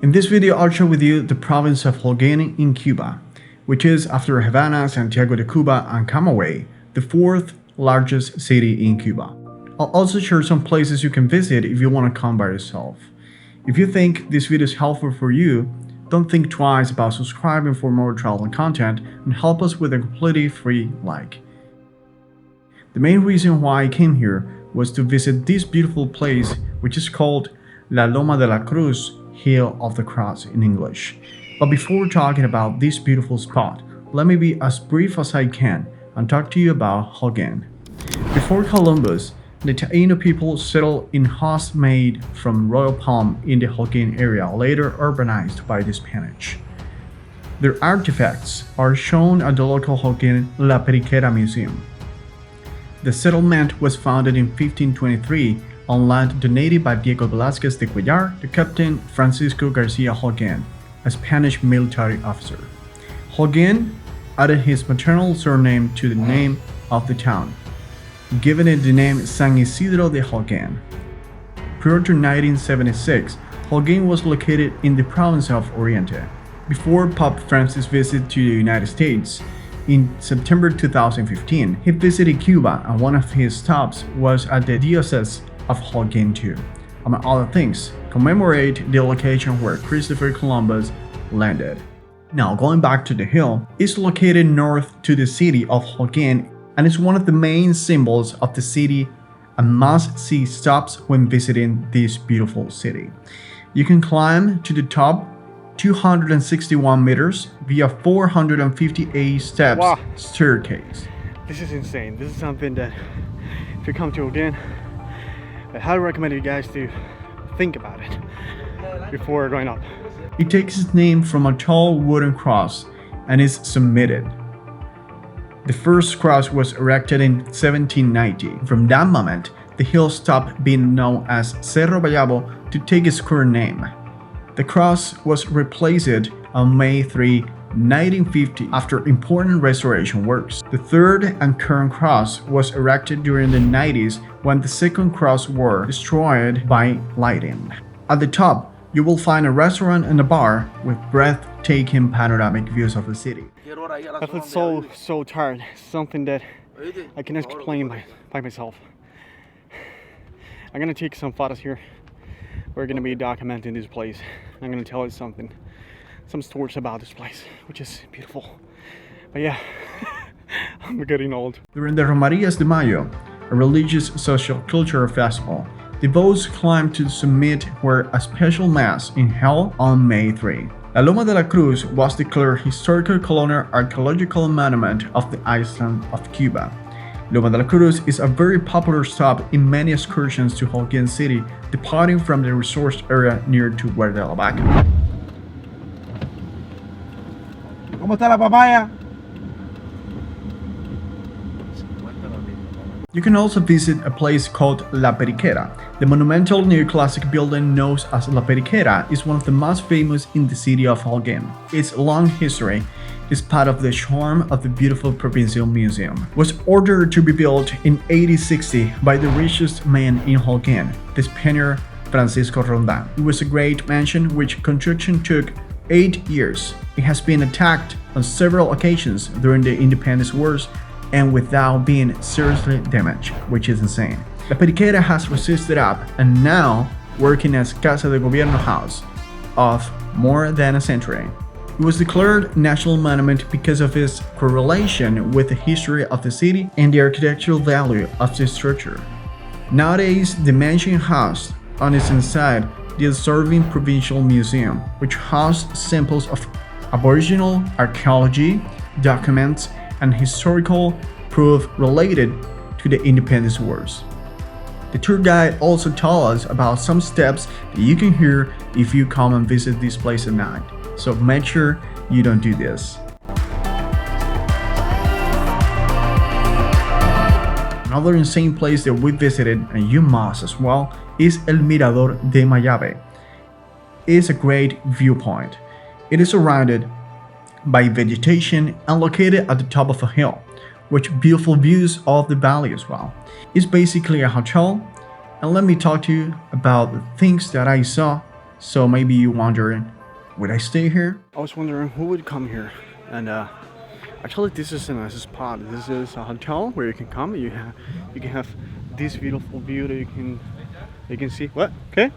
In this video, I'll share with you the province of Holguín in Cuba, which is, after Havana, Santiago de Cuba, and Camagüey, the fourth largest city in Cuba. I'll also share some places you can visit if you want to come by yourself. If you think this video is helpful for you, don't think twice about subscribing for more travel content and help us with a completely free like. The main reason why I came here was to visit this beautiful place, which is called La Loma de la Cruz, Hill of the Cross in English. But before talking about this beautiful spot, let me be as brief as I can and talk to you about Holguín. Before Columbus, the Taino people settled in huts made from royal palm in the Holguín area, later urbanized by the Spanish. Their artifacts are shown at the local Holguín La Pericera Museum. The settlement was founded in 1523 on land donated by Diego Velázquez de Cuellar to Captain Francisco Garcia Holguín, a Spanish military officer. Holguín added his maternal surname to the name of the town, giving it the name San Isidro de Holguín. Prior to 1976, Holguín was located in the province of Oriente. Before Pope Francis' visit to the United States, in September 2015, he visited Cuba, and one of his stops was at the Diocese of Holguín to, among other things, commemorate the location where Christopher Columbus landed. Now, going back to the hill, it's located north to the city of Holguín and is one of the main symbols of the city and must-see stops when visiting this beautiful city. You can climb to the top 261 meters via 458 steps staircase. This is insane. This is something that, if you come to Holguín, I highly recommend you guys to think about it before going up. It takes its name from a tall wooden cross and is submitted. The first cross was erected in 1790. From that moment, the hill stopped being known as Cerro Bayabo to take its current name. The cross was replaced on May 3, 1950 after important restoration works. The third and current cross was erected during the 90s when the second cross was destroyed by lightning. At the top, you will find a restaurant and a bar with breathtaking panoramic views of the city. I feel so tired. Something that I cannot explain by myself. I'm gonna take some photos here. We're gonna be documenting this place. I'm gonna tell you some stories about this place, which is beautiful. But yeah, I'm getting old. During the Romarías de Mayo, a religious social cultural festival, devotees climbed to the summit where a special mass in held on May 3. La Loma de la Cruz was declared Historical Colonial Archaeological Monument of the island of Cuba. Loma de la Cruz is a very popular stop in many excursions to Holguín City, departing from the resort area near to Verde la Vaca. ¿Cómo está la papaya? You can also visit a place called La Pericera. The monumental neoclassic building known as La Pericera is one of the most famous in the city of Holguín. Its long history is part of the charm of the beautiful Provincial Museum. It was ordered to be built in 1860 by the richest man in Holguín, the Spaniard Francisco Rondán. It was a great mansion which construction took 8 years. It has been attacked on several occasions during the independence wars and without being seriously damaged, which is insane. La Pericera has resisted up and now working as Casa de Gobierno house of more than a century. It was declared national monument because of its correlation with the history of the city and the architectural value of the structure. Nowadays, the mansion housed on its inside the Observing Provincial Museum, which housed samples of Aboriginal archaeology, documents, and historical proof related to the independence wars. The tour guide also told us about some steps that you can hear if you come and visit this place at night, so make sure you don't do this. Another insane place that we visited, and you must as well, is El Mirador de Mayave. It is a great viewpoint. It is surrounded by vegetation and located at the top of a hill, with beautiful views of the valley as well. It's basically a hotel, and let me talk to you about the things that I saw So maybe you're wondering, would I stay here? I was wondering who would come here, and actually this is a nice spot. This is a hotel where you can come. You can have this beautiful view that you can see. What? Okay.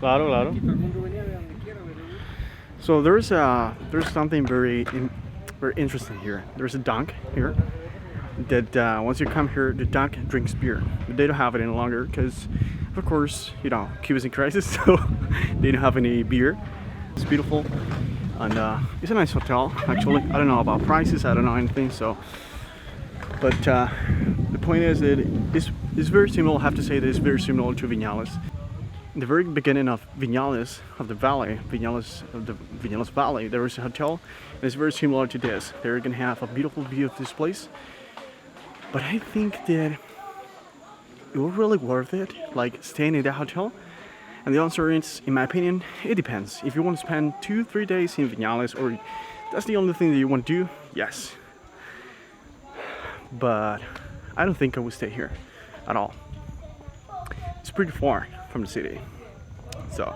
Claro, claro. So there's something very interesting here. There's a dunk here that once you come here, the dunk drinks beer. But they don't have it any longer because, of course, you know, Cuba's in crisis, so they don't have any beer. It's beautiful, and it's a nice hotel. Actually, I don't know about prices. I don't know anything. So, but the point is that it's very similar. I have to say that it's very similar to Vinales. In the very beginning of Vinales, of the valley, Vinales Valley, there is a hotel, and it's very similar to this. They're gonna have a beautiful view of this place, but I think that it was really worth it, like staying in that hotel. And the answer is, in my opinion, it depends. If you want to spend 2-3 days in Vinales, or that's the only thing that you want to do, yes. But I don't think I would stay here at all. It's pretty far from the city, so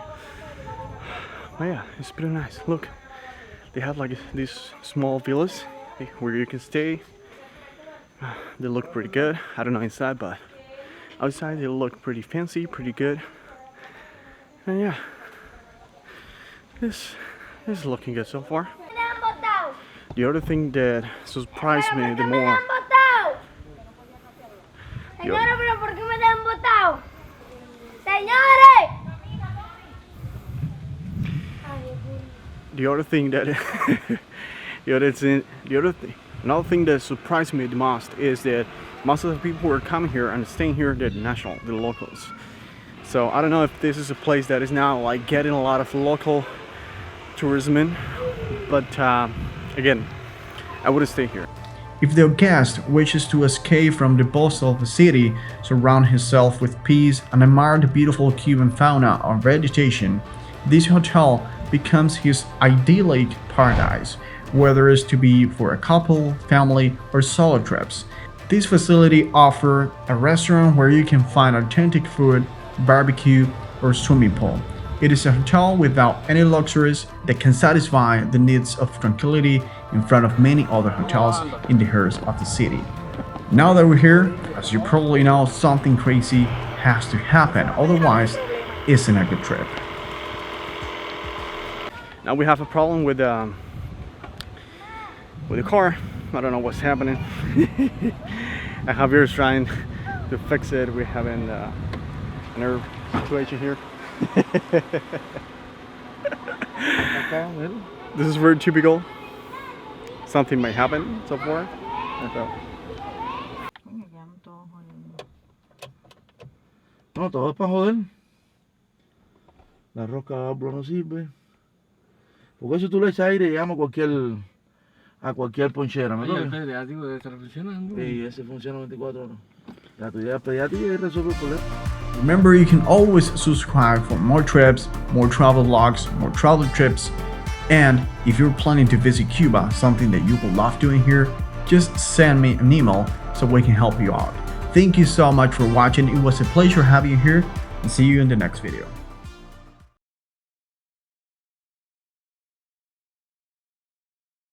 but yeah, it's pretty nice. Look, they have like these small villas where you can stay. They look pretty good. I don't know inside, but outside they look pretty fancy, pretty good. And yeah, this is looking good so far. The other thing that surprised me the more, another thing that surprised me the most is that most of the people who are coming here and staying here, they're national, they're locals. So I don't know if this is a place that is now like getting a lot of local tourism in, but again, I wouldn't stay here. If the guest wishes to escape from the bustle of the city, surround himself with peace, and admire the beautiful Cuban fauna or vegetation, this hotel becomes his idyllic paradise, whether it's to be for a couple, family, or solo trips. This facility offers a restaurant where you can find authentic food, barbecue, or swimming pool. It is a hotel without any luxuries that can satisfy the needs of tranquility in front of many other hotels in the heart of the city. Now that we're here, as you probably know, something crazy has to happen, otherwise it's not a good trip. Now we have a problem with the car. I don't know what's happening. Javier's trying to fix it. We're having another situation here. This is very typical. Something might happen so far. No, todo es para joder. La roca hablo no sirve. Porque eso tú le echas aire y llama a cualquier ponchera, ¿me entiendes? El pediátrico debe estar funcionando. Sí, ese funciona 24 horas. La tuya pediátrica y resuelve el problema. Remember, you can always subscribe for more trips, more travel vlogs, more travel trips, and if you're planning to visit Cuba, something that you will love doing here, just send me an email so we can help you out. Thank you so much for watching. It was a pleasure having you here, and see you in the next video.